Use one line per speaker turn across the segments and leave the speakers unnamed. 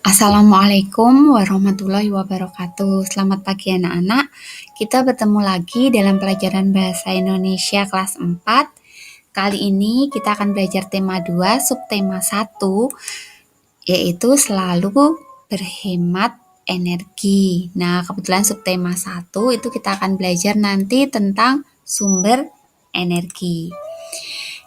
Assalamualaikum warahmatullahi wabarakatuh. Selamat pagi anak-anak. Kita bertemu lagi dalam pelajaran Bahasa Indonesia kelas 4. Kali ini kita akan belajar tema 2, subtema 1, yaitu selalu berhemat energi. Nah, kebetulan subtema 1 itu kita akan belajar nanti tentang sumber energi.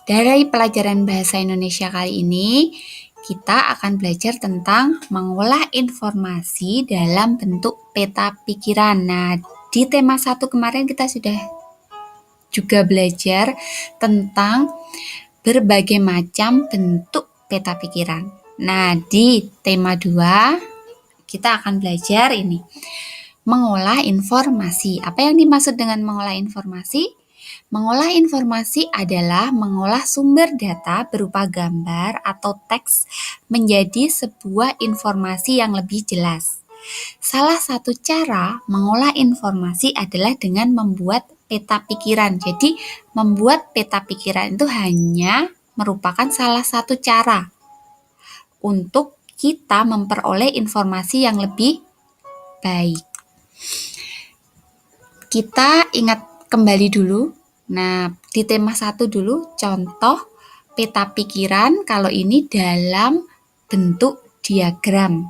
Dari pelajaran Bahasa Indonesia kali ini, kita akan belajar tentang mengolah informasi dalam bentuk peta pikiran. Nah, di tema 1 kemarin kita sudah juga belajar tentang berbagai macam bentuk peta pikiran. Nah, di tema 2 kita akan belajar ini, mengolah informasi. Apa yang dimaksud dengan mengolah informasi? Mengolah informasi adalah mengolah sumber data berupa gambar atau teks menjadi sebuah informasi yang lebih jelas. Salah satu cara mengolah informasi adalah dengan membuat peta pikiran. Jadi, membuat peta pikiran itu hanya merupakan salah satu cara untuk kita memperoleh informasi yang lebih baik. Kita ingat kembali dulu. Nah, di tema 1 dulu, contoh peta pikiran kalau ini dalam bentuk diagram.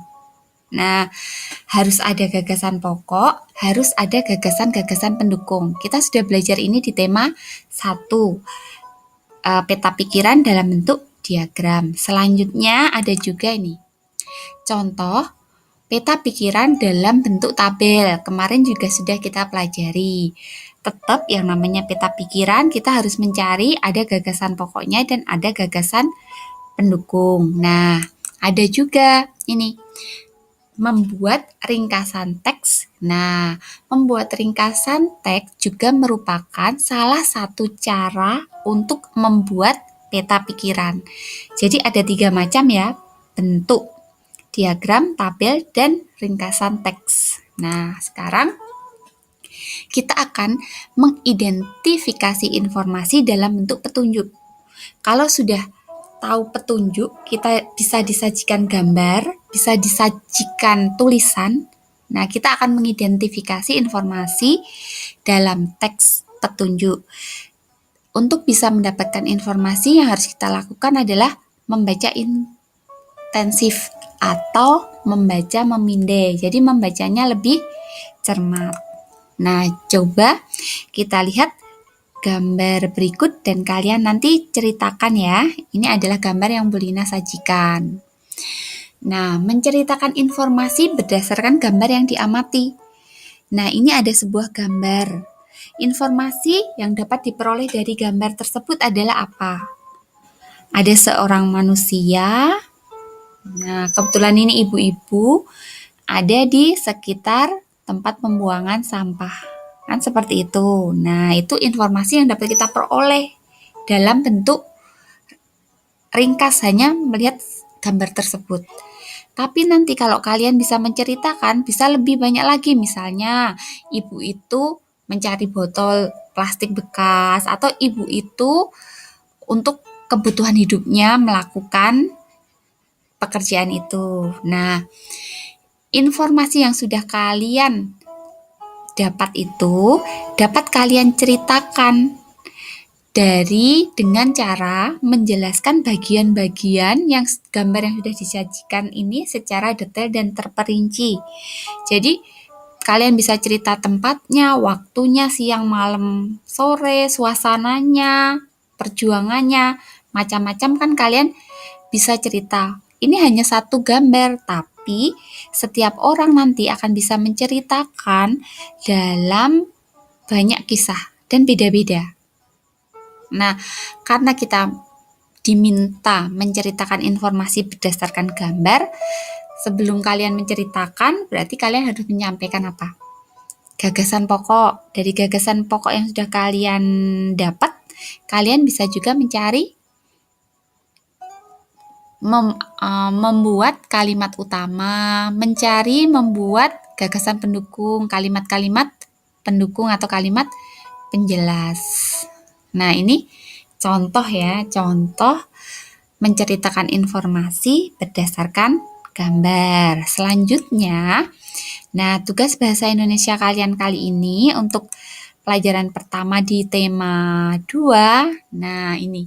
Nah, harus ada gagasan pokok, harus ada gagasan-gagasan pendukung. Kita sudah belajar ini di tema 1, peta pikiran dalam bentuk diagram. Selanjutnya ada juga ini, contoh peta pikiran dalam bentuk tabel. Kemarin juga sudah kita pelajari. Tetap yang namanya peta pikiran, kita harus mencari ada gagasan pokoknya dan ada gagasan pendukung. Nah, ada juga ini, membuat ringkasan teks. Nah, membuat ringkasan teks juga merupakan salah satu cara untuk membuat peta pikiran. Jadi ada 3 macam ya, bentuk diagram, tabel, dan ringkasan teks. Nah, sekarang kita akan mengidentifikasi informasi dalam bentuk petunjuk. Kalau sudah tahu petunjuk, kita bisa disajikan gambar, bisa disajikan tulisan. Nah, kita akan mengidentifikasi informasi dalam teks petunjuk. Untuk bisa mendapatkan informasi, yang harus kita lakukan adalah membaca intensif atau membaca memindai. Jadi membacanya lebih cermat. Nah, coba kita lihat gambar berikut dan kalian nanti ceritakan ya. Ini adalah gambar yang Bu Lina sajikan. Nah, menceritakan informasi berdasarkan gambar yang diamati. Nah, ini ada sebuah gambar. Informasi yang dapat diperoleh dari gambar tersebut adalah apa? Ada seorang manusia. Nah, kebetulan ini ibu-ibu ada di sekitar tempat pembuangan sampah. Kan seperti itu. Nah, itu informasi yang dapat kita peroleh dalam bentuk ringkas hanya melihat gambar tersebut. Tapi nanti kalau kalian bisa menceritakan, bisa lebih banyak lagi. Misalnya, ibu itu mencari botol plastik bekas, atau ibu itu untuk kebutuhan hidupnya melakukan pekerjaan itu. Nah, informasi yang sudah kalian dapat itu dapat kalian ceritakan dengan cara menjelaskan bagian-bagian yang gambar yang sudah disajikan ini secara detail dan terperinci. Jadi kalian bisa cerita tempatnya, waktunya, siang, malam, sore, suasananya, perjuangannya, macam-macam kan kalian bisa cerita. Ini hanya satu gambar, tapi setiap orang nanti akan bisa menceritakan dalam banyak kisah dan beda-beda. Nah, karena kita diminta menceritakan informasi berdasarkan gambar, sebelum kalian menceritakan, berarti kalian harus menyampaikan apa? Gagasan pokok. Dari gagasan pokok yang sudah kalian dapat, kalian bisa juga mencari membuat kalimat utama, membuat gagasan pendukung, kalimat-kalimat pendukung atau kalimat penjelas. Nah, ini contoh ya, contoh menceritakan informasi berdasarkan gambar. Selanjutnya, nah tugas bahasa Indonesia kalian kali ini untuk pelajaran pertama di tema 2. Nah, ini.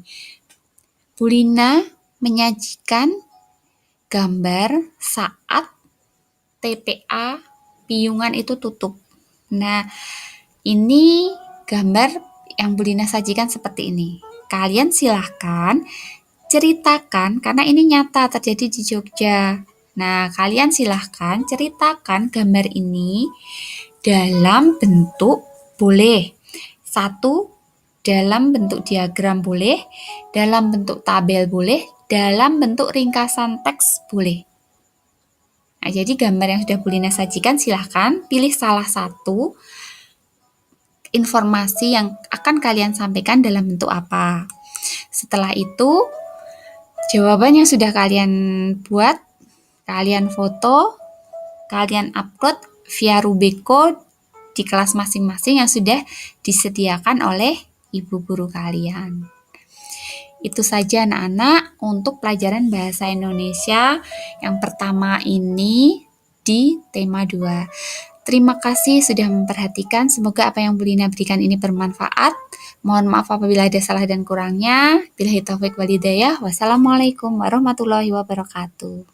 Bu Lina menyajikan gambar saat TPA Piungan itu tutup. Nah, ini gambar yang Bu Lina sajikan seperti ini. Kalian silahkan ceritakan, karena ini nyata terjadi di Jogja. Nah, kalian silahkan ceritakan gambar ini dalam bentuk boleh. 1, dalam bentuk diagram boleh, dalam bentuk tabel boleh, dalam bentuk ringkasan teks boleh. Nah, jadi gambar yang sudah Bu Lina sajikan silahkan pilih salah satu informasi yang akan kalian sampaikan dalam bentuk apa. Setelah itu, jawaban yang sudah kalian buat, kalian foto, kalian upload via Rubeko di kelas masing-masing yang sudah disediakan oleh ibu guru kalian. Itu saja anak-anak untuk pelajaran bahasa Indonesia yang pertama ini di tema 2. Terima kasih sudah memperhatikan. Semoga apa yang Bu Lina berikan ini bermanfaat. Mohon maaf apabila ada salah dan kurangnya. Billahi taufik wal hidayah. Wassalamualaikum warahmatullahi wabarakatuh.